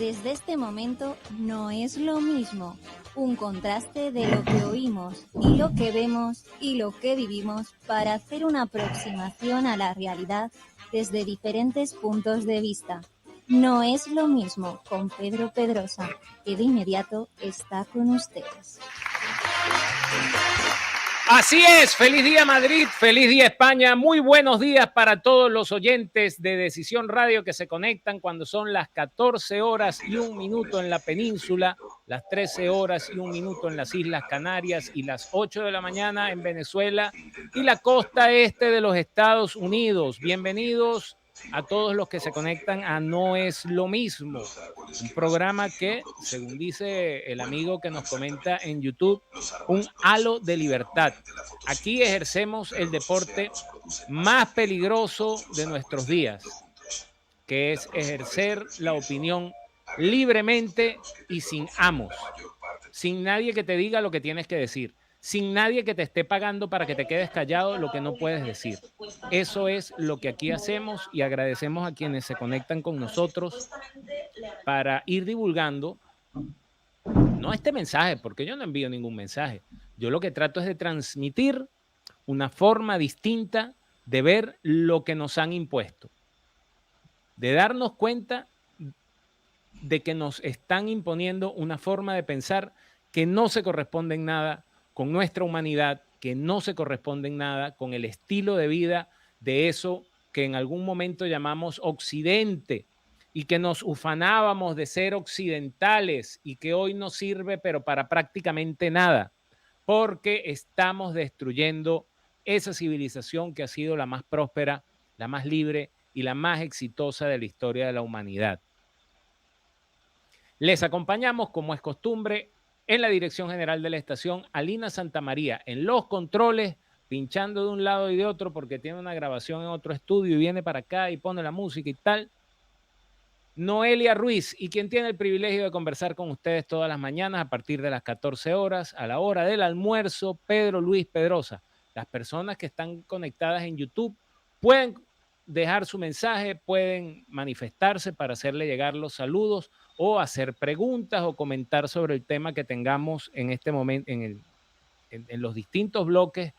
Desde este momento no es lo mismo. Un contraste de lo que oímos y lo que vemos y lo que vivimos para hacer una aproximación a la realidad desde diferentes puntos de vista. No es lo mismo con Pedro Pedrosa, que de inmediato está con ustedes. Así es, feliz día Madrid, feliz día España, muy buenos días para todos los oyentes de Decisión Radio que se conectan cuando son las 14 horas y 1 minuto en la península, las 13 horas y 1 minuto en las Islas Canarias y las 8 de la mañana en Venezuela y la costa este de los Estados Unidos. Bienvenidos a todos los que se conectan a No es lo mismo, un programa que, según dice el amigo que nos comenta en YouTube, un halo de libertad. Aquí ejercemos el deporte más peligroso de nuestros días, que es ejercer la opinión libremente y sin amos, sin nadie que te diga lo que tienes que decir, sin nadie que te esté pagando para que te quedes callado lo que no puedes decir. Eso es lo que aquí hacemos y agradecemos a quienes se conectan con nosotros para ir divulgando no este mensaje, porque yo no envío ningún mensaje. Yo lo que trato es de transmitir una forma distinta de ver lo que nos han impuesto, de darnos cuenta de que nos están imponiendo una forma de pensar que no se corresponde en nada con nuestra humanidad, que no se corresponde en nada con el estilo de vida de eso que en algún momento llamamos Occidente y que nos ufanábamos de ser occidentales y que hoy no sirve pero para prácticamente nada, porque estamos destruyendo esa civilización que ha sido la más próspera, la más libre y la más exitosa de la historia de la humanidad. Les acompañamos, como es costumbre, en la dirección general de la estación, Alina Santamaría, en los controles, pinchando de un lado y de otro porque tiene una grabación en otro estudio y viene para acá y pone la música y tal. Noelia Ruiz, y quien tiene el privilegio de conversar con ustedes todas las mañanas a partir de las 14 horas, a la hora del almuerzo, Pedro Luis Pedrosa. Las personas que están conectadas en YouTube pueden dejar su mensaje, pueden manifestarse para hacerle llegar los saludos o hacer preguntas o comentar sobre el tema que tengamos en este momento, en los distintos bloques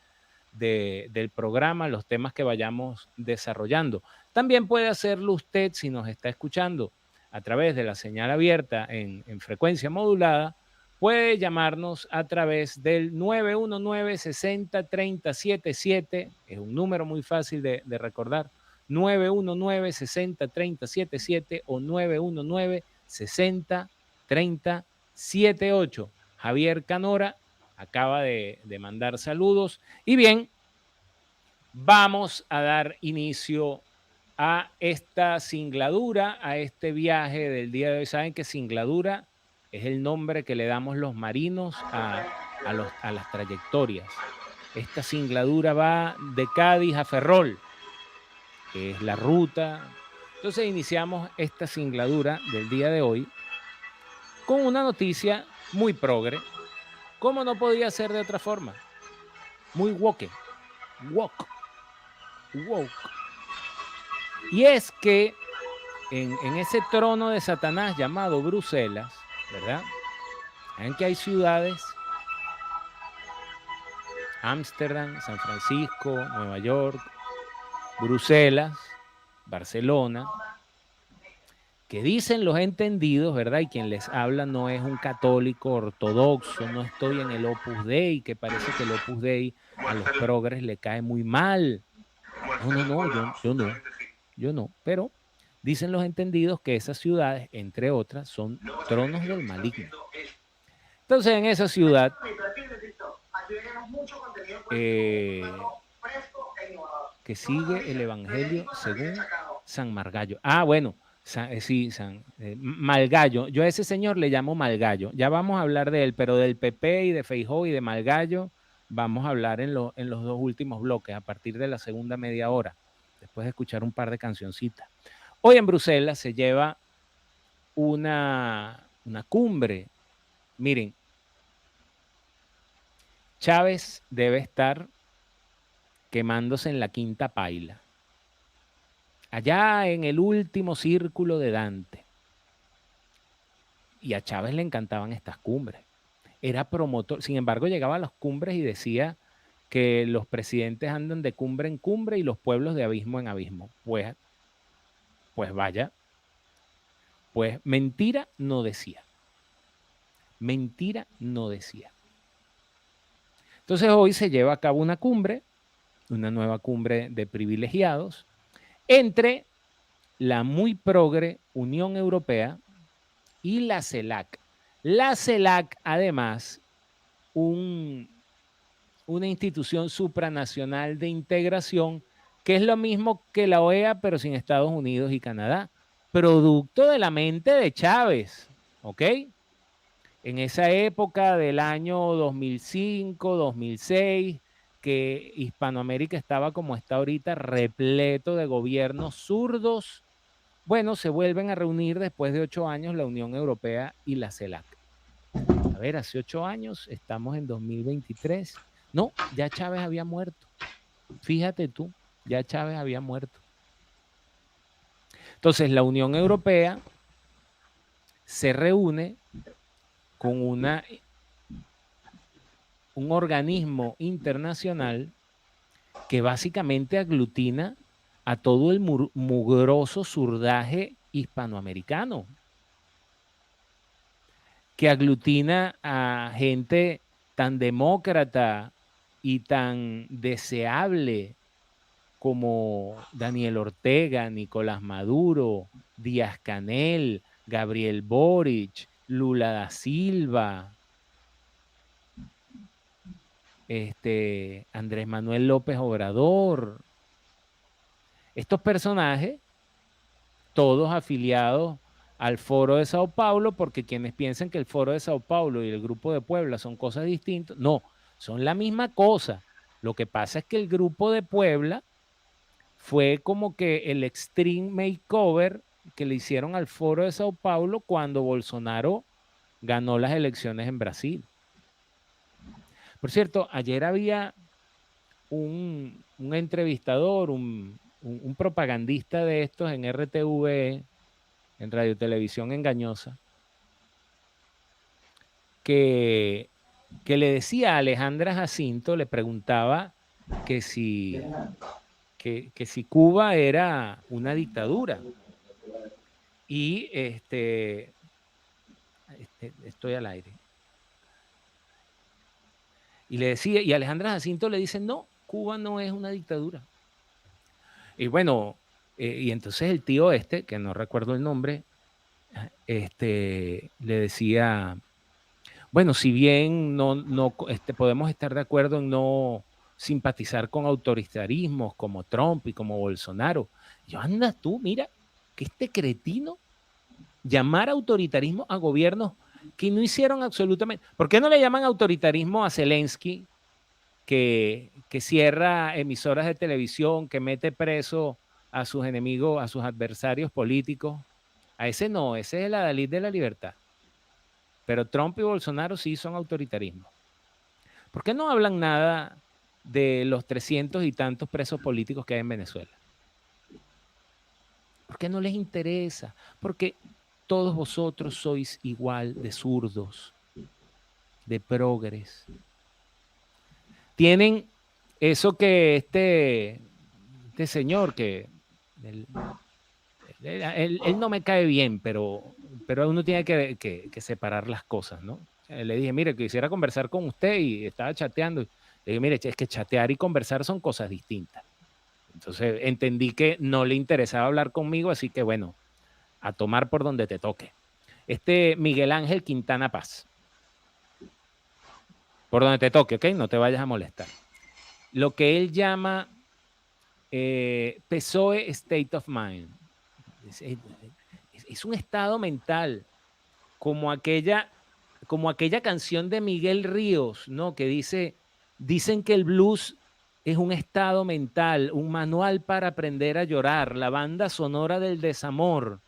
del programa, los temas que vayamos desarrollando. También puede hacerlo usted si nos está escuchando a través de la señal abierta en frecuencia modulada. Puede llamarnos a través del 919-60-3077. Es un número muy fácil de recordar. 919-60-3077 o 919-60-3078. Javier Canora acaba de mandar saludos. Y bien, vamos a dar inicio a esta singladura, a este viaje del día de hoy. Saben que singladura es el nombre que le damos los marinos a las trayectorias. Esta singladura va de Cádiz a Ferrol, que es la ruta. Entonces iniciamos esta singladura del día de hoy con una noticia muy progre. ¿Cómo no podía ser de otra forma? Muy woke. Y es que en ese trono de Satanás llamado Bruselas, ¿verdad? Saben que hay ciudades, Ámsterdam, San Francisco, Nueva York, Bruselas, Barcelona, que dicen los entendidos, ¿verdad? Y quien les habla no es un católico ortodoxo, no estoy en el Opus Dei, que parece que el Opus Dei a los progres le cae muy mal. No, yo no, pero dicen los entendidos que esas ciudades, entre otras, son tronos del maligno. Entonces, en esa ciudad, que sigue el Evangelio según San Margallo. Ah, bueno, Malgallo. Yo a ese señor le llamo Malgallo. Ya vamos a hablar de él, pero del PP y de Feijóo y de Malgallo vamos a hablar en los dos últimos bloques, a partir de la segunda media hora, después de escuchar un par de cancioncitas. Hoy en Bruselas se lleva una cumbre. Miren, Chávez debe estar quemándose en la quinta paila, allá en el último círculo de Dante. Y a Chávez le encantaban estas cumbres. Era promotor, sin embargo, llegaba a las cumbres y decía que los presidentes andan de cumbre en cumbre y los pueblos de abismo en abismo. Pues vaya, pues mentira no decía. Mentira no decía. Entonces hoy se lleva a cabo una cumbre, una nueva cumbre de privilegiados, entre la muy progre Unión Europea y la CELAC. La CELAC, además, una institución supranacional de integración que es lo mismo que la OEA, pero sin Estados Unidos y Canadá, producto de la mente de Chávez, ¿ok? En esa época del año 2005, 2006, que Hispanoamérica estaba como está ahorita, repleto de gobiernos zurdos, bueno, se vuelven a reunir después de 8 años la Unión Europea y la CELAC. A ver, hace 8 años, estamos en 2023. No, ya Chávez había muerto. Fíjate tú, ya Chávez había muerto. Entonces, la Unión Europea se reúne con un organismo internacional que básicamente aglutina a todo el mugroso surdaje hispanoamericano, que aglutina a gente tan demócrata y tan deseable como Daniel Ortega, Nicolás Maduro, Díaz-Canel, Gabriel Boric, Lula da Silva, Andrés Manuel López Obrador. Estos personajes, todos afiliados al Foro de Sao Paulo, porque quienes piensan que el Foro de Sao Paulo y el Grupo de Puebla son cosas distintas, no, son la misma cosa. Lo que pasa es que el Grupo de Puebla fue como que el extreme makeover que le hicieron al Foro de Sao Paulo cuando Bolsonaro ganó las elecciones en Brasil. Por cierto, ayer había un entrevistador, un propagandista de estos en RTV, en Radio Televisión Engañosa, que le decía a Alejandra Jacinto, le preguntaba que si Cuba era una dictadura. Y estoy al aire. Y le decía, y Alejandra Jacinto le dice, no, Cuba no es una dictadura. Y bueno, y entonces el tío que no recuerdo el nombre, le decía, bueno, si bien no podemos estar de acuerdo en no simpatizar con autoritarismos como Trump y como Bolsonaro, yo anda tú, mira, que este cretino llamar autoritarismo a gobiernos que no hicieron absolutamente. ¿Por qué no le llaman autoritarismo a Zelensky, que cierra emisoras de televisión, que mete preso a sus enemigos, a sus adversarios políticos? A ese no, ese es el adalid de la libertad. Pero Trump y Bolsonaro sí son autoritarismo. ¿Por qué no hablan nada de los 300 y tantos presos políticos que hay en Venezuela? ¿Por qué no les interesa? Porque todos vosotros sois igual de zurdos, de progres. Tienen eso que este señor, que él no me cae bien, pero uno tiene que separar las cosas, ¿no? Le dije, mire, quisiera conversar con usted y estaba chateando. Le dije, mire, es que chatear y conversar son cosas distintas. Entonces entendí que no le interesaba hablar conmigo, así que bueno, a tomar por donde te toque. Miguel Ángel Quintana Paz. Por donde te toque, ¿ok? No te vayas a molestar. Lo que él llama PSOE State of Mind. Es un estado mental, como aquella canción de Miguel Ríos, ¿no? Que dicen que el blues es un estado mental, un manual para aprender a llorar, la banda sonora del desamor.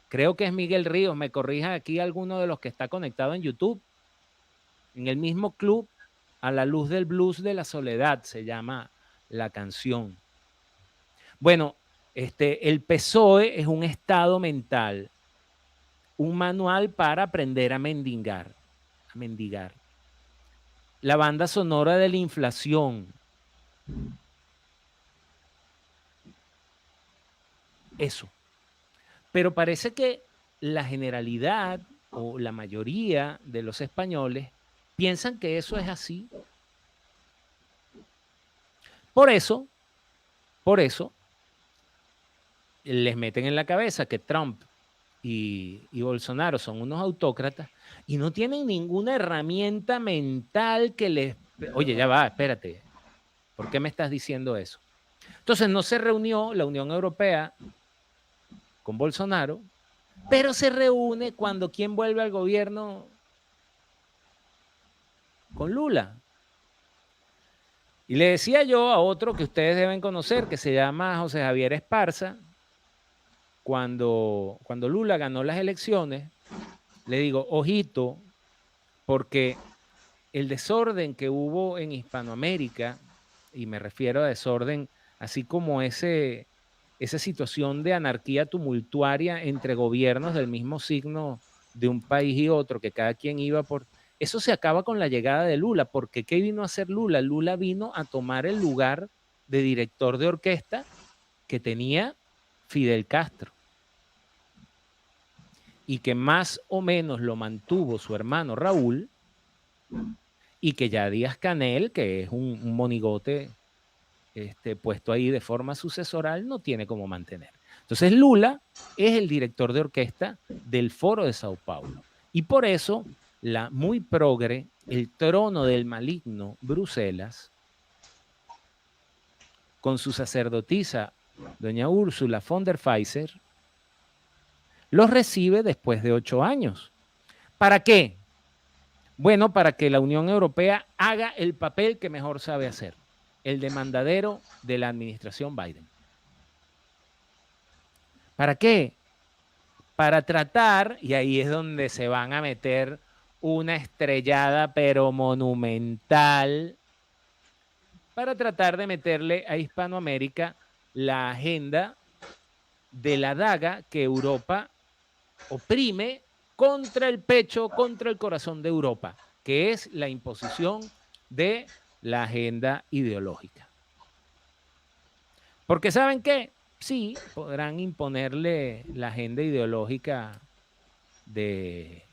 Creo que es Miguel Ríos, me corrija aquí alguno de los que está conectado en YouTube. En el mismo club, A la luz del blues de la soledad, se llama la canción. Bueno, el PSOE es un estado mental un manual para aprender a mendigar. La banda sonora de la inflación. Eso. Pero parece que la generalidad o la mayoría de los españoles piensan que eso es así. Por eso, les meten en la cabeza que Trump y Bolsonaro son unos autócratas y no tienen ninguna herramienta mental que les... Oye, ya va, espérate. ¿Por qué me estás diciendo eso? Entonces no se reunió la Unión Europea con Bolsonaro, pero se reúne cuando ¿quién vuelve al gobierno? Con Lula. Y le decía yo a otro que ustedes deben conocer, que se llama José Javier Esparza, cuando Lula ganó las elecciones, le digo, ojito, porque el desorden que hubo en Hispanoamérica, y me refiero a desorden, así como esa situación de anarquía tumultuaria entre gobiernos del mismo signo de un país y otro, que cada quien iba por... Eso se acaba con la llegada de Lula, porque ¿qué vino a hacer Lula? Lula vino a tomar el lugar de director de orquesta que tenía Fidel Castro y que más o menos lo mantuvo su hermano Raúl, y que ya Díaz-Canel, que es un monigote puesto ahí de forma sucesoral, no tiene cómo mantener. Entonces Lula es el director de orquesta del Foro de Sao Paulo. Y por eso la muy progre, el trono del maligno Bruselas, con su sacerdotisa, doña Úrsula von der Pfizer, los recibe después de 8 años. ¿Para qué? Bueno, para que la Unión Europea haga el papel que mejor sabe hacer, el de mandadero de la administración Biden. ¿Para qué? Para tratar, y ahí es donde se van a meter una estrellada pero monumental, para tratar de meterle a Hispanoamérica la agenda de la daga que Europa oprime contra el pecho, contra el corazón de Europa, que es la imposición de la agenda ideológica. Porque ¿saben qué? Sí, podrán imponerle la agenda ideológica del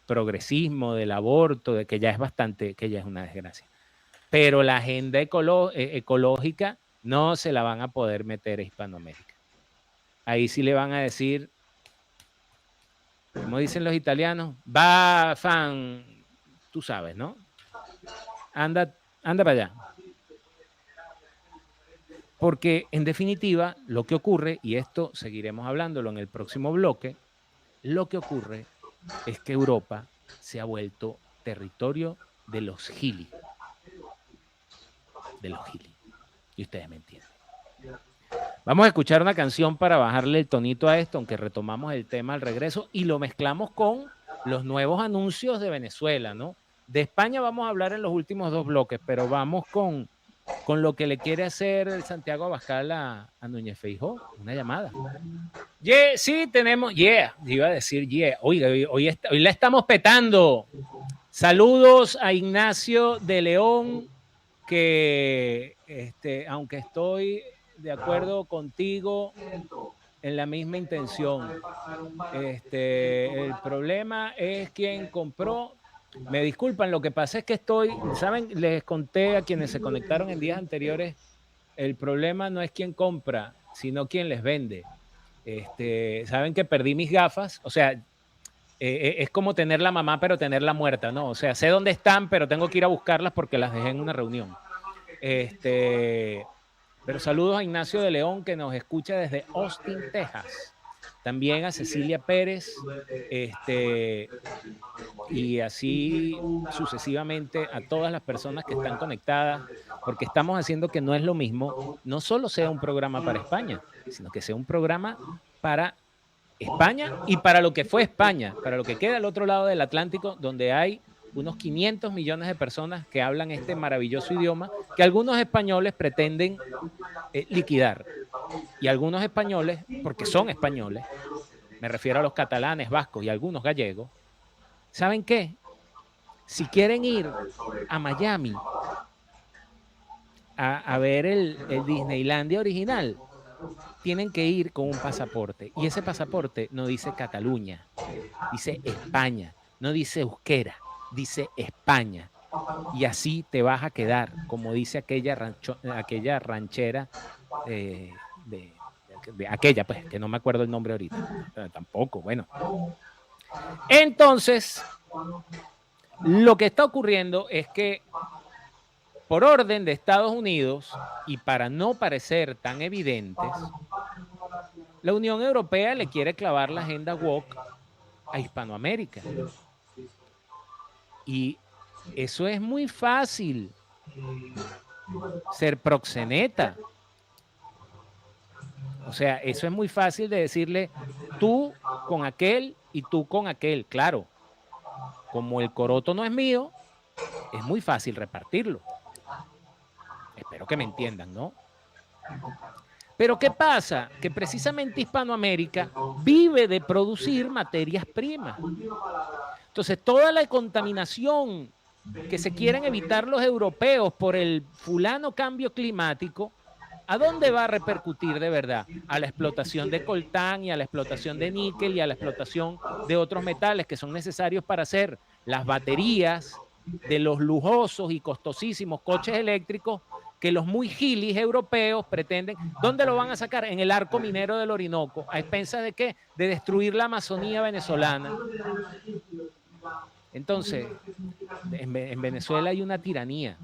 progresismo, del aborto, de que ya es bastante, que ya es una desgracia. Pero la agenda ecológica no se la van a poder meter a Hispanoamérica. Ahí sí le van a decir, como dicen los italianos, va fan, tú sabes, ¿no? Anda para allá. Porque en definitiva lo que ocurre, y esto seguiremos hablándolo en el próximo bloque, lo que ocurre es que Europa se ha vuelto territorio de los gilis. De los gilis. Y ustedes me entienden. Vamos a escuchar una canción para bajarle el tonito a esto, aunque retomamos el tema al regreso y lo mezclamos con los nuevos anuncios de Venezuela, ¿no? De España vamos a hablar en los últimos 2 bloques, pero vamos con lo que le quiere hacer el Santiago Abascal a Núñez Feijóo. Una llamada. Yeah, sí, tenemos, iba a decir Oiga, hoy la estamos petando. Saludos a Ignacio de León, que aunque estoy de acuerdo contigo en la misma intención. El problema es quien compró. Me disculpan, lo que pasa es que ¿saben? Les conté a quienes se conectaron en días anteriores, el problema no es quién compra, sino quién les vende. Saben que perdí mis gafas, o sea, es como tener la mamá pero tenerla muerta, ¿no? O sea, sé dónde están, pero tengo que ir a buscarlas porque las dejé en una reunión. Pero saludos a Ignacio de León, que nos escucha desde Austin, Texas. También a Cecilia Pérez, y así sucesivamente a todas las personas que están conectadas, porque estamos haciendo que no es lo mismo, no solo sea un programa para España, sino que sea un programa para España y para lo que fue España, para lo que queda al otro lado del Atlántico, donde hay unos 500 millones de personas que hablan este maravilloso idioma que algunos españoles pretenden liquidar. Y algunos españoles, porque son españoles, me refiero a los catalanes, vascos y algunos gallegos, ¿saben qué? Si quieren ir a Miami a ver el Disneylandia original, tienen que ir con un pasaporte. Y ese pasaporte no dice Cataluña, dice España, no dice Euskera, dice España. Y así te vas a quedar, como dice aquella ranchera de aquella, pues, que no me acuerdo el nombre ahorita. Tampoco, bueno. Entonces, lo que está ocurriendo es que por orden de Estados Unidos y para no parecer tan evidentes, la Unión Europea le quiere clavar la agenda woke a Hispanoamérica. Y eso es muy fácil, ser proxeneta. O sea, eso es muy fácil de decirle tú con aquel y tú con aquel. Claro, como el coroto no es mío, es muy fácil repartirlo. Espero que me entiendan, ¿no? Pero ¿qué pasa? Que precisamente Hispanoamérica vive de producir materias primas. Entonces, toda la contaminación que se quieren evitar los europeos por el fulano cambio climático, ¿a dónde va a repercutir de verdad? A la explotación de coltán y a la explotación de níquel y a la explotación de otros metales que son necesarios para hacer las baterías de los lujosos y costosísimos coches eléctricos que los muy gilis europeos pretenden. ¿Dónde lo van a sacar? En el arco minero del Orinoco. ¿A expensas de qué? De destruir la Amazonía venezolana. Entonces, en Venezuela hay una tiranía,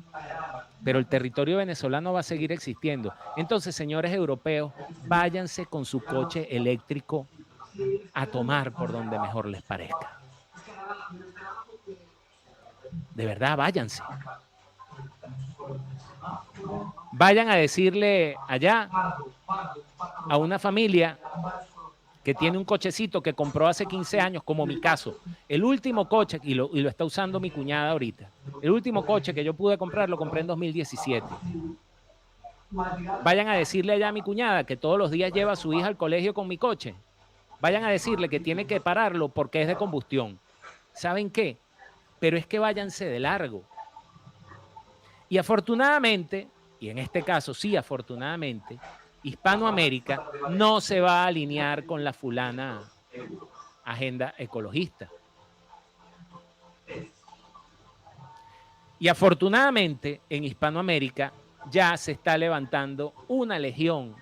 pero el territorio venezolano va a seguir existiendo. Entonces, señores europeos, váyanse con su coche eléctrico a tomar por donde mejor les parezca. De verdad, váyanse. Vayan a decirle allá a una familia que tiene un cochecito que compró hace 15 años, como mi caso. El último coche, y lo está usando mi cuñada ahorita, el último coche que yo pude comprar lo compré en 2017. Vayan a decirle allá a mi cuñada que todos los días lleva a su hija al colegio con mi coche. Vayan a decirle que tiene que pararlo porque es de combustión. ¿Saben qué? Pero es que váyanse de largo. Y afortunadamente, y en este caso sí afortunadamente, Hispanoamérica no se va a alinear con la fulana agenda ecologista. Y afortunadamente en Hispanoamérica ya se está levantando una legión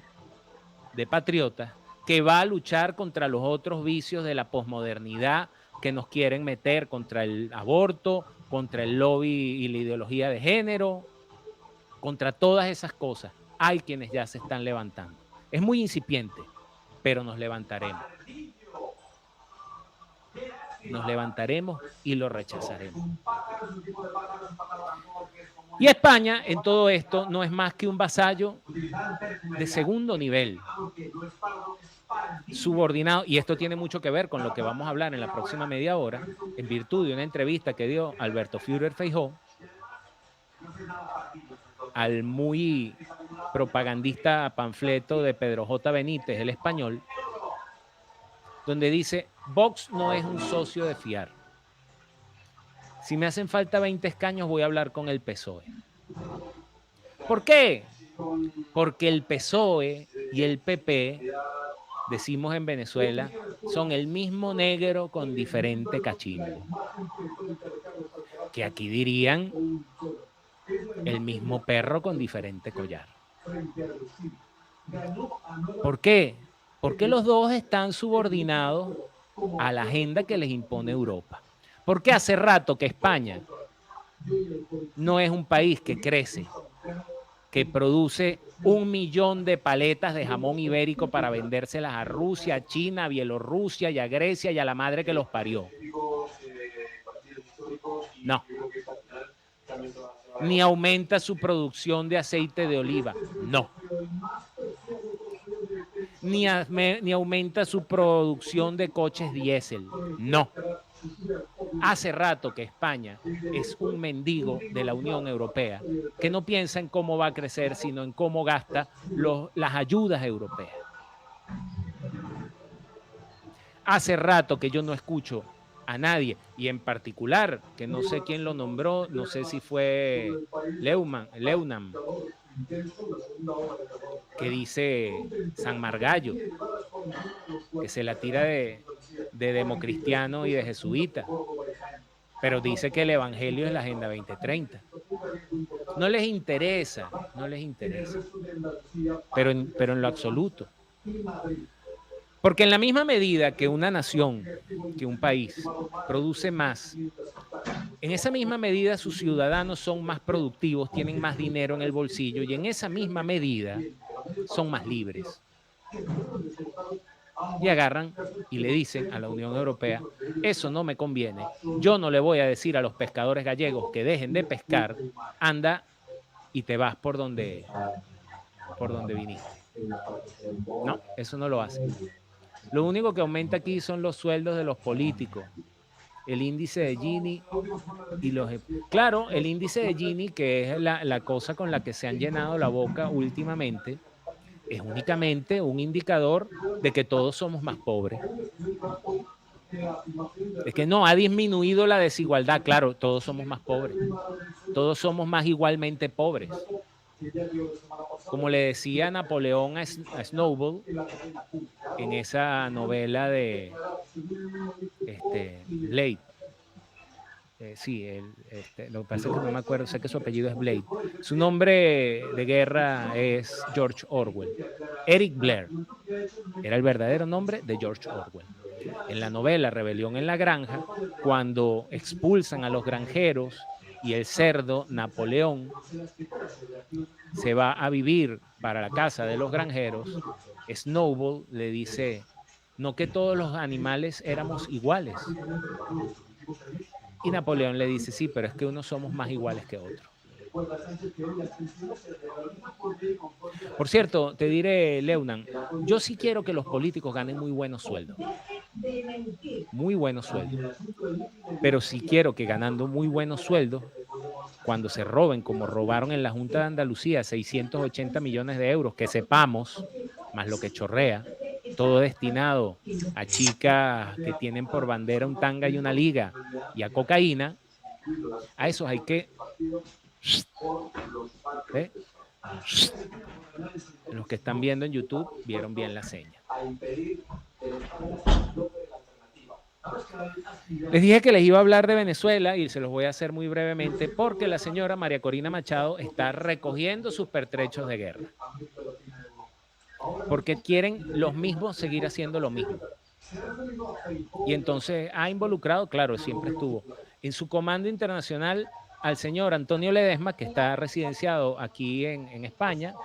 de patriotas que va a luchar contra los otros vicios de la posmodernidad que nos quieren meter, contra el aborto, contra el lobby y la ideología de género, contra todas esas cosas. Hay quienes ya se están levantando. Es muy incipiente, pero nos levantaremos. Nos levantaremos y lo rechazaremos. Y España, en todo esto, no es más que un vasallo de segundo nivel, subordinado, y esto tiene mucho que ver con lo que vamos a hablar en la próxima media hora, en virtud de una entrevista que dio Alberto Führer Feijóo al muy propagandista panfleto de Pedro J. Benítez, el español, donde dice: Vox no es un socio de fiar. Si me hacen falta 20 escaños, voy a hablar con el PSOE. ¿Por qué? Porque el PSOE y el PP, decimos en Venezuela, son el mismo negro con diferente cachimbo. Que aquí dirían el mismo perro con diferente collar. ¿Por qué? Porque los dos están subordinados a la agenda que les impone Europa. Porque hace rato que España no es un país que crece, que produce 1 millón de paletas de jamón ibérico para vendérselas a Rusia, a China, a Bielorrusia y a Grecia y a la madre que los parió. No. Ni aumenta su producción de aceite de oliva. No. Ni aumenta su producción de coches diésel. No. Hace rato que España es un mendigo de la Unión Europea que no piensa en cómo va a crecer, sino en cómo gasta las ayudas europeas. Hace rato que yo no escucho a nadie, y en particular, que no sé quién lo nombró, no sé si fue Leunam, que dice San Margallo, que se la tira de democristiano y de jesuita, pero dice que el evangelio es la Agenda 2030. No les interesa, pero en lo absoluto. Porque en la misma medida que una nación, que un país produce más, en esa misma medida sus ciudadanos son más productivos, tienen más dinero en el bolsillo y en esa misma medida son más libres. Y agarran y le dicen a la Unión Europea, eso no me conviene, yo no le voy a decir a los pescadores gallegos que dejen de pescar, anda y te vas por donde viniste. No, eso no lo hace. Lo único que aumenta aquí son los sueldos de los políticos, el índice de Gini y los... Claro, el índice de Gini, que es la cosa con la que se han llenado la boca últimamente, es únicamente un indicador de que todos somos más pobres. Es que no, ha disminuido la desigualdad. Claro, todos somos más pobres. Todos somos más igualmente pobres. Como le decía Napoleón a Snowball en esa novela de Blade. Sí, lo que pasa es que no me acuerdo, sé que su apellido es Blade. Su nombre de guerra es George Orwell. Eric Blair era el verdadero nombre de George Orwell. En la novela Rebelión en la Granja, cuando expulsan a los granjeros y el cerdo Napoleón se va a vivir para la casa de los granjeros, Snowball le dice, no que todos los animales éramos iguales. Y Napoleón le dice, sí, pero es que unos somos más iguales que otros. Por cierto, te diré, Leunan, yo sí quiero que los políticos ganen muy buenos sueldos. Muy buenos sueldos. Pero sí quiero que ganando muy buenos sueldos, cuando se roben, como robaron en la Junta de Andalucía, 680 millones de euros, que sepamos, más lo que chorrea, todo destinado a chicas que tienen por bandera un tanga y una liga y a cocaína, a esos hay que... Los que están viendo en YouTube vieron bien la seña. Les dije que les iba a hablar de Venezuela y se los voy a hacer muy brevemente porque la señora María Corina Machado está recogiendo sus pertrechos de guerra. Porque quieren los mismos seguir haciendo lo mismo. Y entonces ha involucrado, claro, siempre estuvo en su comando internacional al señor Antonio Ledesma, que está residenciado aquí en España,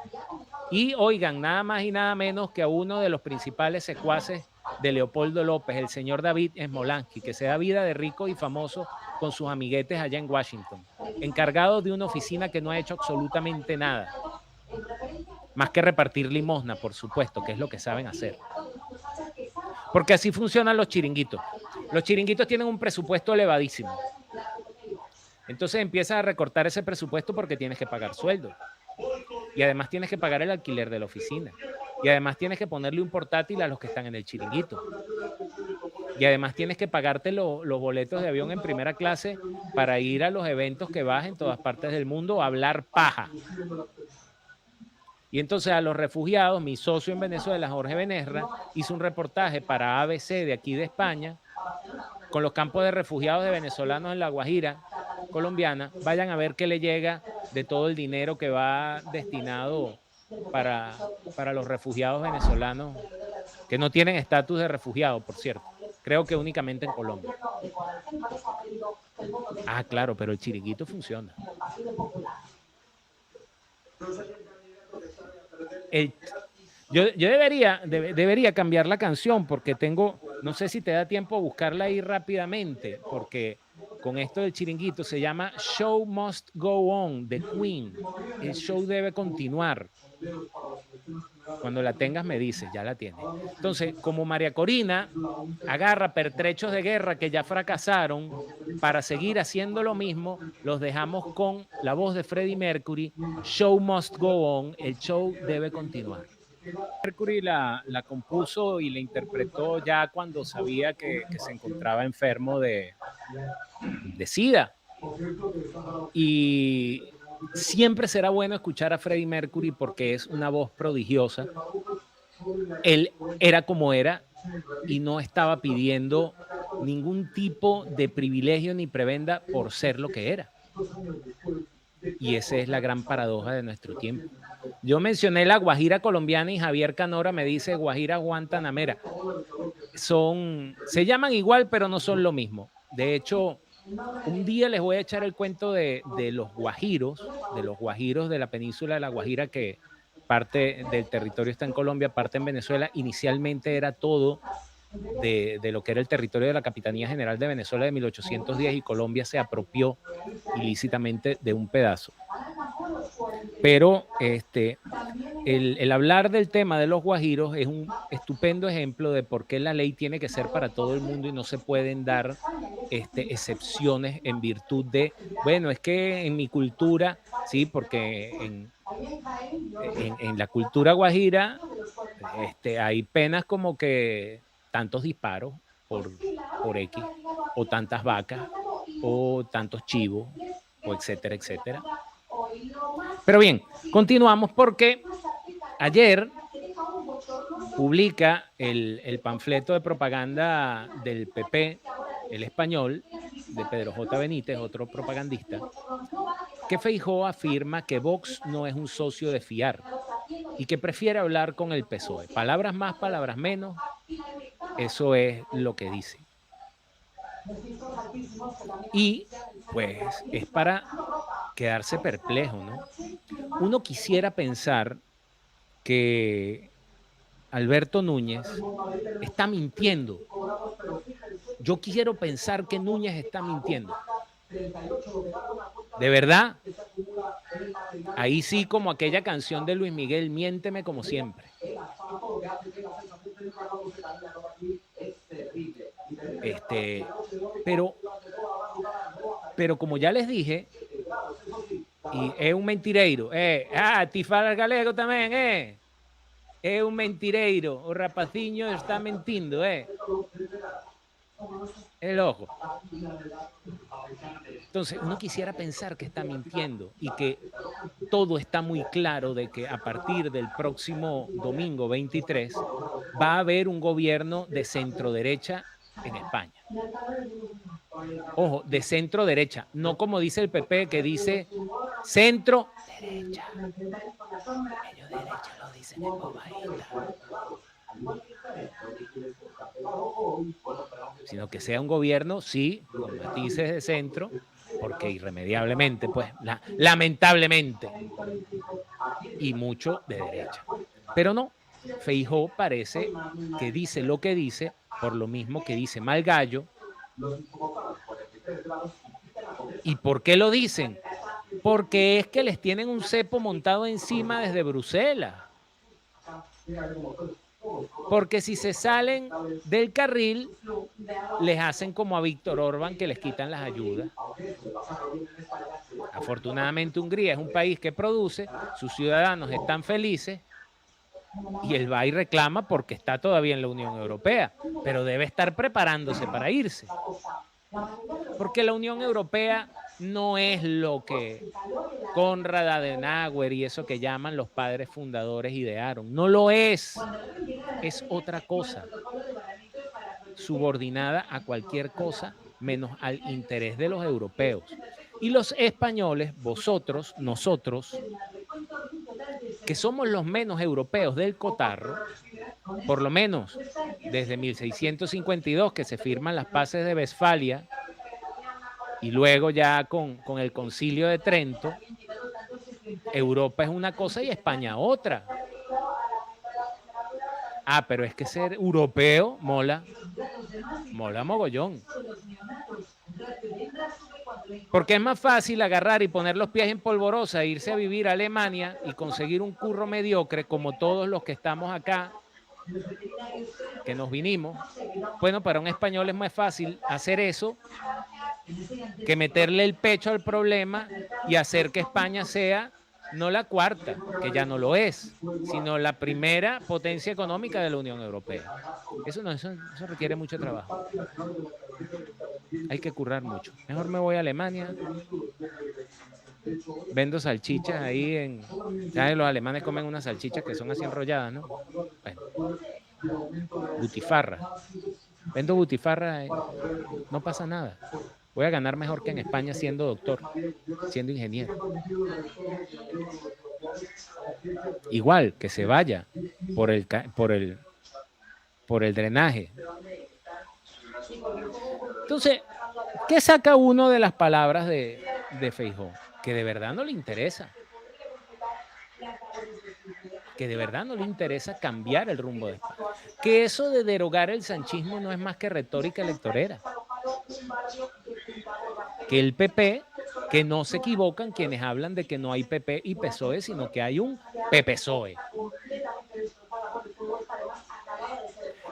y oigan, nada más y nada menos que a uno de los principales secuaces de Leopoldo López, el señor David Smolansky, que se da vida de rico y famoso con sus amiguetes allá en Washington, encargado de una oficina que no ha hecho absolutamente nada, más que repartir limosna, por supuesto, que es lo que saben hacer. Porque así funcionan los chiringuitos. Los chiringuitos tienen un presupuesto elevadísimo. Entonces empiezas a recortar ese presupuesto porque tienes que pagar sueldo. Y además tienes que pagar el alquiler de la oficina. Y además tienes que ponerle un portátil a los que están en el chiringuito. Y además tienes que pagarte los boletos de avión en primera clase para ir a los eventos que vas en todas partes del mundo a hablar paja. Y entonces a los refugiados, mi socio en Venezuela, Jorge Benerra, hizo un reportaje para ABC de aquí de España con los campos de refugiados de venezolanos en La Guajira colombiana. Vayan a ver qué le llega de todo el dinero que va destinado para los refugiados venezolanos que no tienen estatus de refugiado, por cierto. Creo que únicamente en Colombia. Ah, claro, pero el chiringuito funciona. Yo debería cambiar la canción porque no sé si te da tiempo a buscarla ahí rápidamente, porque con esto del chiringuito se llama Show Must Go On, de Queen. El show debe continuar. Cuando la tengas me dices, ya la tienes. Entonces, como María Corina agarra pertrechos de guerra que ya fracasaron para seguir haciendo lo mismo, los dejamos con la voz de Freddie Mercury, Show Must Go On, el show debe continuar. Mercury la compuso y la interpretó ya cuando sabía que se encontraba enfermo de SIDA. Y siempre será bueno escuchar a Freddie Mercury porque es una voz prodigiosa. Él era como era y no estaba pidiendo ningún tipo de privilegio ni prebenda por ser lo que era. Y esa es la gran paradoja de nuestro tiempo. Yo mencioné la guajira colombiana y Javier Canora me dice guajira guantanamera. Se llaman igual, pero no son lo mismo. De hecho, un día les voy a echar el cuento de los guajiros de la península de La Guajira, que parte del territorio está en Colombia, parte en Venezuela. Inicialmente era todo de lo que era el territorio de la Capitanía General de Venezuela de 1810 y Colombia se apropió ilícitamente de un pedazo. Pero el hablar del tema de los guajiros es un estupendo ejemplo de por qué la ley tiene que ser para todo el mundo y no se pueden dar excepciones en virtud de, bueno, es que en mi cultura, sí, porque en la cultura guajira hay penas como que tantos disparos por X, o tantas vacas, o tantos chivos, o etcétera, etcétera. Pero bien, continuamos porque ayer publica el panfleto de propaganda del PP, el español, de Pedro J. Benítez, otro propagandista, que Feijóo afirma que Vox no es un socio de fiar y que prefiere hablar con el PSOE. Palabras más, palabras menos, eso es lo que dice. Y pues es para quedarse perplejo, ¿no? Uno quisiera pensar que Alberto Núñez está mintiendo. Yo quiero pensar que Núñez está mintiendo. De verdad, ahí sí, como aquella canción de Luis Miguel, miénteme como siempre. Pero como ya les dije, y es un mentireiro, Tifal Galego también, es un mentireiro, o rapaciño está mentindo, el ojo. Entonces, uno quisiera pensar que está mintiendo y que todo está muy claro de que a partir del próximo domingo 23 va a haber un gobierno de centro derecha en España. Ojo, de centro derecha, no como dice el PP que dice centro derecha. Ellos derecha lo dicen en voz bajita. Sino que sea un gobierno, sí, con matices de centro, porque irremediablemente, pues, lamentablemente, y mucho de derecha. Pero no, Feijóo parece que dice lo que dice, por lo mismo que dice mal gallo. ¿Y por qué lo dicen? Porque es que les tienen un cepo montado encima desde Bruselas. Porque si se salen del carril, les hacen como a Víctor Orbán, que les quitan las ayudas. Afortunadamente Hungría es un país que produce, sus ciudadanos están felices y él va y reclama porque está todavía en la Unión Europea, pero debe estar preparándose para irse. Porque la Unión Europea no es lo que Konrad Adenauer y eso que llaman los padres fundadores idearon. No lo es. Es otra cosa, subordinada a cualquier cosa menos al interés de los europeos. Y los españoles, vosotros, nosotros, que somos los menos europeos del cotarro, por lo menos desde 1652 que se firman las paces de Westfalia y luego ya con el Concilio de Trento, Europa es una cosa y España otra. Pero es que ser europeo mola mogollón. Porque es más fácil agarrar y poner los pies en polvorosa e irse a vivir a Alemania y conseguir un curro mediocre como todos los que estamos acá, que nos vinimos. Bueno, para un español es más fácil hacer eso que meterle el pecho al problema y hacer que España sea no la cuarta, que ya no lo es, sino la primera potencia económica de la Unión Europea. Eso requiere mucho trabajo. Hay que currar mucho. Mejor me voy a Alemania, vendo salchichas ahí ¿sabes? Los alemanes comen unas salchichas que son así enrolladas, ¿no? Bueno, butifarra. Vendo butifarra, no pasa nada. Voy a ganar mejor que en España siendo doctor, siendo ingeniero. Igual que se vaya por el drenaje. Entonces, ¿qué saca uno de las palabras de Feijóo? Que de verdad no le interesa. Que de verdad no le interesa cambiar el rumbo de España. Que eso de derogar el sanchismo no es más que retórica electorera. Que el PP, que no se equivocan quienes hablan de que no hay PP y PSOE, sino que hay un PP-PSOE.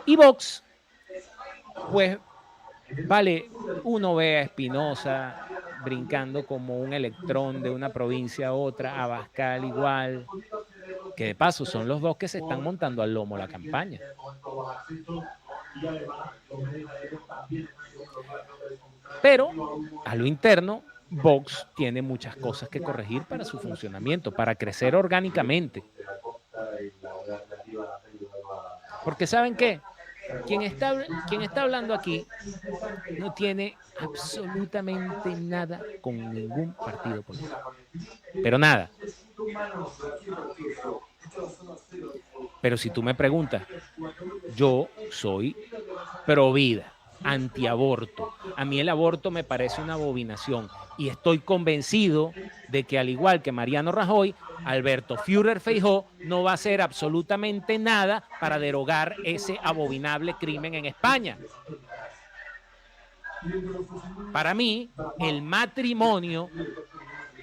Y Vox, pues, vale, uno ve a Espinosa brincando como un electrón de una provincia a otra, Abascal igual, que de paso son los dos que se están montando al lomo la campaña. Pero a lo interno, Vox tiene muchas cosas que corregir para su funcionamiento, para crecer orgánicamente. Porque ¿saben qué? Quien está hablando aquí no tiene absolutamente nada con ningún partido político. Pero nada. Pero si tú me preguntas, yo soy pro vida, antiaborto. A mí el aborto me parece una abominación y estoy convencido de que al igual que Mariano Rajoy, Alberto Führer Feijóo no va a hacer absolutamente nada para derogar ese abominable crimen en España. Para mí, el matrimonio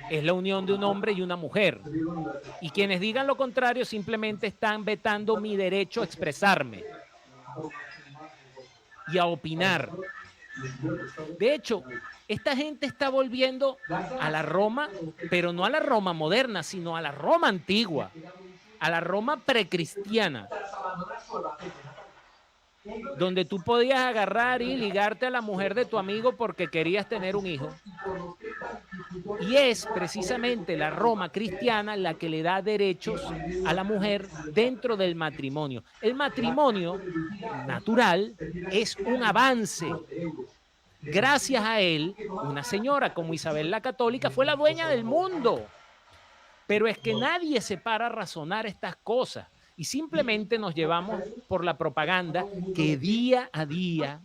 es la unión de un hombre y una mujer. Y quienes digan lo contrario simplemente están vetando mi derecho a expresarme y a opinar. De hecho, esta gente está volviendo a la Roma, pero no a la Roma moderna, sino a la Roma antigua, a la Roma precristiana, donde tú podías agarrar y ligarte a la mujer de tu amigo porque querías tener un hijo. Y es precisamente la Roma cristiana la que le da derechos a la mujer dentro del matrimonio. El matrimonio natural es un avance. Gracias a él, una señora como Isabel la Católica fue la dueña del mundo. Pero es que nadie se para a razonar estas cosas. Y simplemente nos llevamos por la propaganda que día a día,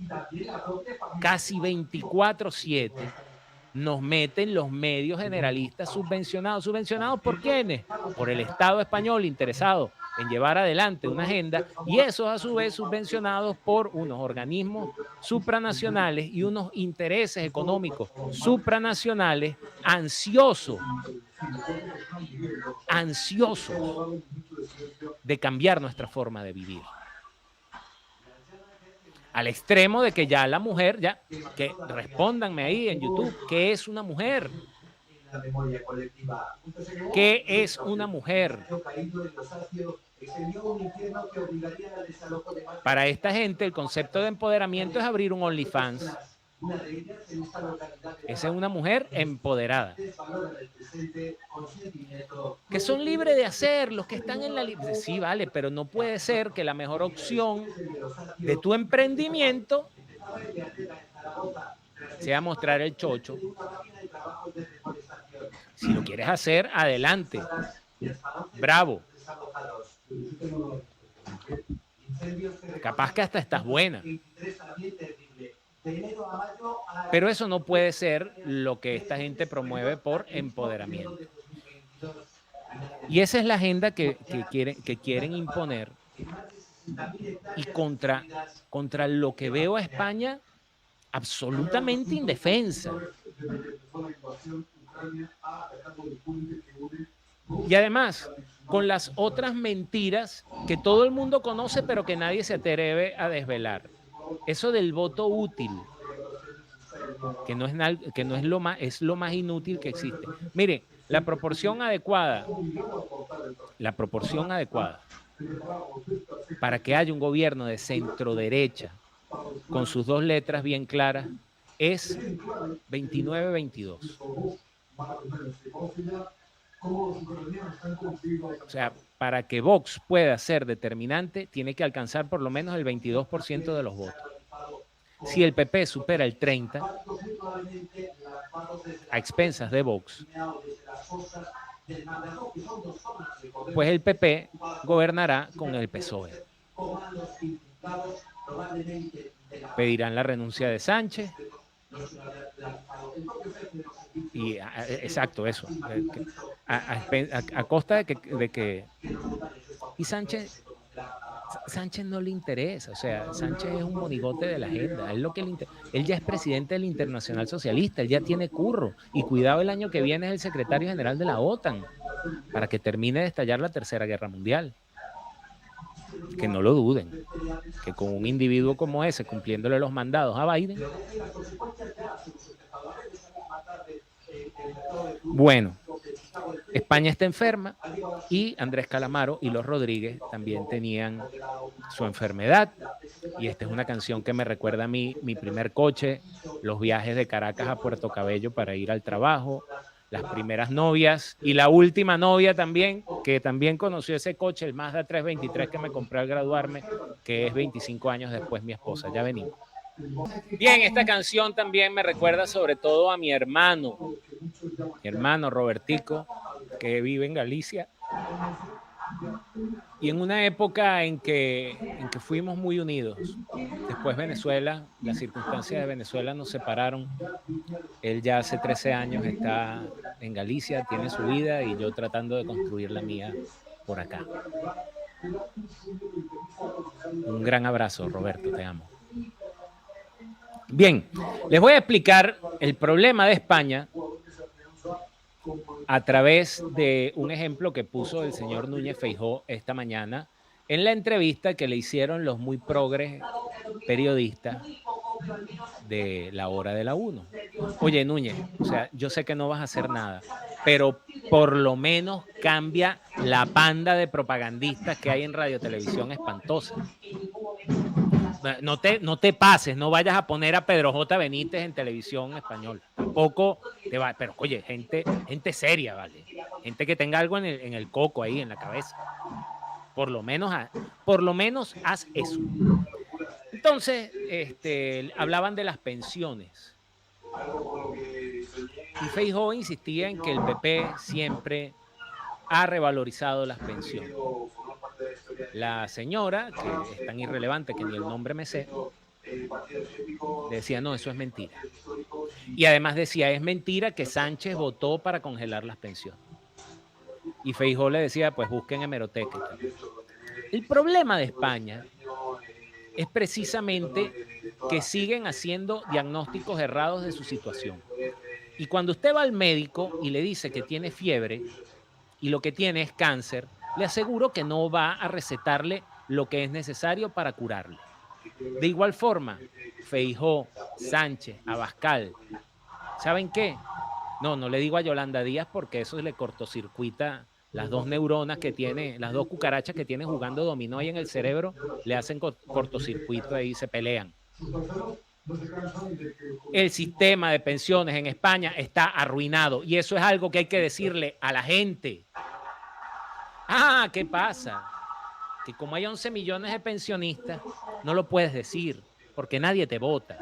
casi 24/7, nos meten los medios generalistas subvencionados. ¿Subvencionados por quiénes? Por el Estado español interesado en llevar adelante una agenda, y esos a su vez subvencionados por unos organismos supranacionales y unos intereses económicos supranacionales ansiosos de cambiar nuestra forma de vivir. Al extremo de que ya la mujer, que respóndanme ahí en YouTube, ¿qué es una mujer? ¿Qué es una mujer? Para esta gente el concepto de empoderamiento es abrir un OnlyFans. Esa es una mujer empoderada. Que son libres de hacer, los que están en la libertad. Sí, vale, pero no puede ser que la mejor opción de tu emprendimiento sea mostrar el chocho. Si lo quieres hacer, adelante. Bravo. Capaz que hasta estás buena. Pero eso no puede ser lo que esta gente promueve por empoderamiento. Y esa es la agenda que quieren imponer. Y contra lo que veo a España absolutamente indefensa. Y además, con las otras mentiras que todo el mundo conoce, pero que nadie se atreve a desvelar. Eso del voto útil. que no es lo más inútil que existe. Mire, la proporción adecuada para que haya un gobierno de centro derecha con sus dos letras bien claras es 29-22. O sea, para que Vox pueda ser determinante, tiene que alcanzar por lo menos el 22% de los votos. Si el PP supera el 30%, a expensas de Vox, pues el PP gobernará con el PSOE. Pedirán la renuncia de Sánchez. Y exacto, eso. A costa de que... Y Sánchez no le interesa, o sea, Sánchez es un monigote de la agenda. Él ya es presidente del Internacional Socialista, él ya tiene curro. Y cuidado, el año que viene es el secretario general de la OTAN, para que termine de estallar la Tercera Guerra Mundial. Que no lo duden, que con un individuo como ese, cumpliéndole los mandados a Biden. Bueno, España está enferma y Andrés Calamaro y los Rodríguez también tenían su enfermedad. Y esta es una canción que me recuerda a mí, mi primer coche, los viajes de Caracas a Puerto Cabello para ir al trabajo, las primeras novias y la última novia también, que también conoció ese coche, el Mazda 323 que me compré al graduarme, que es 25 años después mi esposa. Ya venimos. Bien, esta canción también me recuerda sobre todo a mi hermano Robertico, que vive en Galicia. Y en una época en que fuimos muy unidos. Después Venezuela, las circunstancias de Venezuela nos separaron. Él ya hace 13 años está en Galicia, tiene su vida y yo tratando de construir la mía por acá. Un gran abrazo, Roberto, te amo. Bien, les voy a explicar el problema de España a través de un ejemplo que puso el señor Núñez Feijóo esta mañana en la entrevista que le hicieron los muy progres periodistas de la hora de la 1. Oye, Núñez, o sea, yo sé que no vas a hacer nada, pero por lo menos cambia la panda de propagandistas que hay en Radio Televisión espantosa. No te pases, no vayas a poner a Pedro J. Benítez en televisión española. Tampoco te va, pero oye, gente seria, ¿vale? Gente que tenga algo en el coco ahí, en la cabeza. Por lo menos haz eso. Entonces, hablaban de las pensiones. Y Feijóo insistía en que el PP siempre ha revalorizado las pensiones. La señora, que es tan irrelevante que ni el nombre me sé, decía, no, eso es mentira. Y además decía, es mentira que Sánchez votó para congelar las pensiones. Y Feijóo le decía, pues busquen hemeroteca. El problema de España es precisamente que siguen haciendo diagnósticos errados de su situación. Y cuando usted va al médico y le dice que tiene fiebre y lo que tiene es cáncer, le aseguro que no va a recetarle lo que es necesario para curarle. De igual forma, Feijóo, Sánchez, Abascal, ¿saben qué? No le digo a Yolanda Díaz porque eso le cortocircuita las dos neuronas que tiene, las dos cucarachas que tiene jugando dominó ahí en el cerebro, le hacen cortocircuito y se pelean. El sistema de pensiones en España está arruinado y eso es algo que hay que decirle a la gente. Ah, ¿qué pasa? Que como hay 11 millones de pensionistas, no lo puedes decir, porque nadie te vota.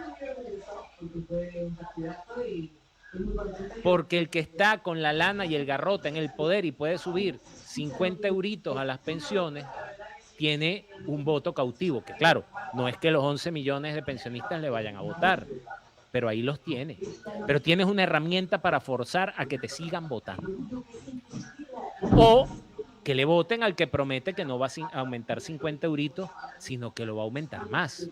Porque el que está con la lana y el garrote en el poder y puede subir 50 euritos a las pensiones, tiene un voto cautivo, que claro, no es que los 11 millones de pensionistas le vayan a votar, pero ahí los tiene. Pero tienes una herramienta para forzar a que te sigan votando. O que le voten al que promete que no va a aumentar 50 euritos, sino que lo va a aumentar más.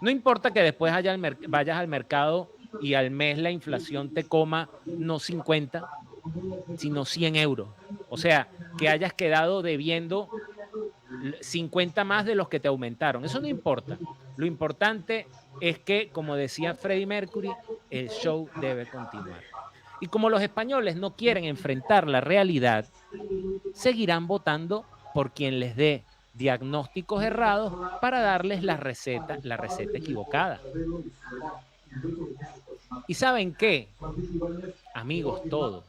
No importa que después vayas al mercado y al mes la inflación te coma no 50, sino 100 euros. O sea, que hayas quedado debiendo 50 más de los que te aumentaron. Eso no importa. Lo importante es que, como decía Freddie Mercury, el show debe continuar. Y como los españoles no quieren enfrentar la realidad, seguirán votando por quien les dé diagnósticos errados para darles la receta equivocada. ¿Y saben qué? Amigos todos,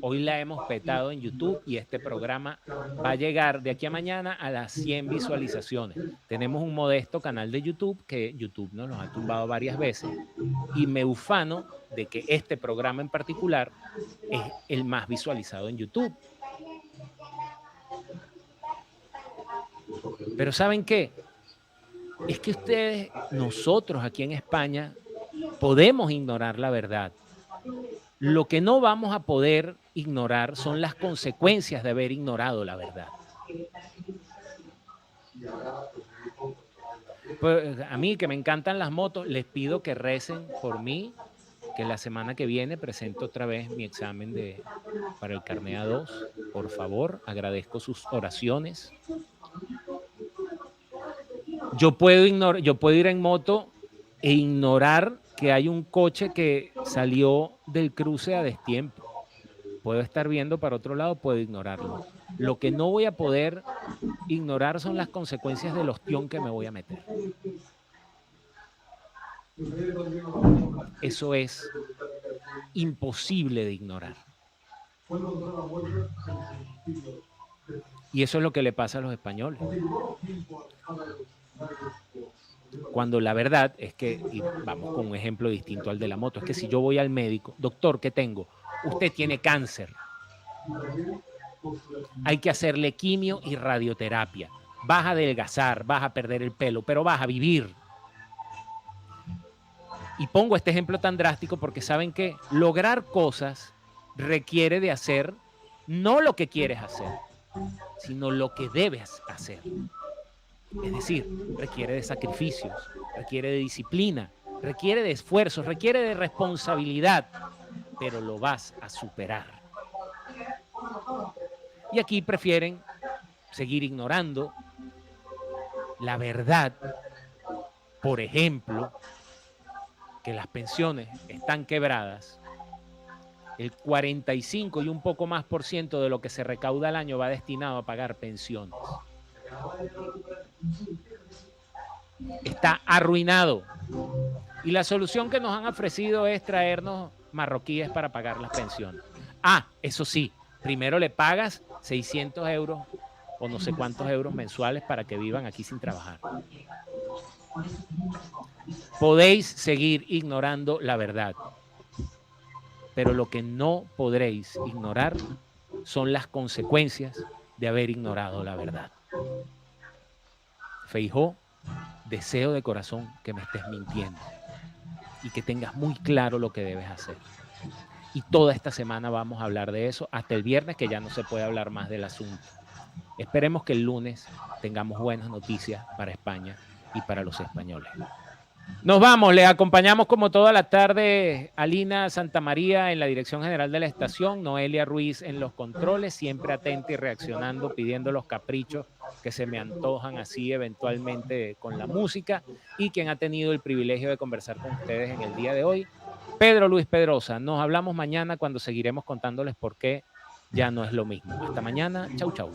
hoy la hemos petado en YouTube y este programa va a llegar de aquí a mañana a las 100 visualizaciones. Tenemos un modesto canal de YouTube que YouTube nos ha tumbado varias veces y me ufano de que este programa en particular es el más visualizado en YouTube. Pero ¿saben qué? Es que ustedes, nosotros aquí en España, podemos ignorar la verdad. Lo que no vamos a poder ignorar son las consecuencias de haber ignorado la verdad. Pues a mí, que me encantan las motos, les pido que recen por mí, que la semana que viene presento otra vez mi examen para el carnet A2. Por favor, agradezco sus oraciones. Yo puedo ir en moto e ignorar que hay un coche que salió del cruce a destiempo. Puedo estar viendo para otro lado, puedo ignorarlo. Lo que no voy a poder ignorar son las consecuencias del ostión que me voy a meter. Eso es imposible de ignorar. Y eso es lo que le pasa a los españoles. Cuando la verdad es que, y vamos con un ejemplo distinto al de la moto, es que si yo voy al médico, doctor, ¿qué tengo? Usted tiene cáncer. Hay que hacerle quimio y radioterapia. Vas a adelgazar, vas a perder el pelo, pero vas a vivir. Y pongo este ejemplo tan drástico porque saben que lograr cosas requiere de hacer no lo que quieres hacer, sino lo que debes hacer. Es decir, requiere de sacrificios, requiere de disciplina, requiere de esfuerzos, requiere de responsabilidad, pero lo vas a superar. Y aquí prefieren seguir ignorando la verdad, por ejemplo, que las pensiones están quebradas. El 45 y un poco más % de lo que se recauda al año va destinado a pagar pensiones. Está arruinado. Y la solución que nos han ofrecido es traernos marroquíes para pagar las pensiones. Eso sí, primero le pagas 600 euros o no sé cuántos euros mensuales para que vivan aquí sin trabajar. Podéis seguir ignorando la verdad, pero lo que no podréis ignorar son las consecuencias de haber ignorado la verdad. Feijóo, deseo de corazón que me estés mintiendo y que tengas muy claro lo que debes hacer. Y toda esta semana vamos a hablar de eso hasta el viernes, que ya no se puede hablar más del asunto. Esperemos que el lunes tengamos buenas noticias para España y para los españoles. Nos vamos, les acompañamos como toda la tarde Alina Santamaría en la dirección general de la estación, Noelia Ruiz en los controles, siempre atenta y reaccionando, pidiendo los caprichos que se me antojan así eventualmente con la música, y quien ha tenido el privilegio de conversar con ustedes en el día de hoy, Pedro Luis Pedrosa. Nos hablamos mañana cuando seguiremos contándoles por qué ya no es lo mismo. Hasta mañana, chau chau.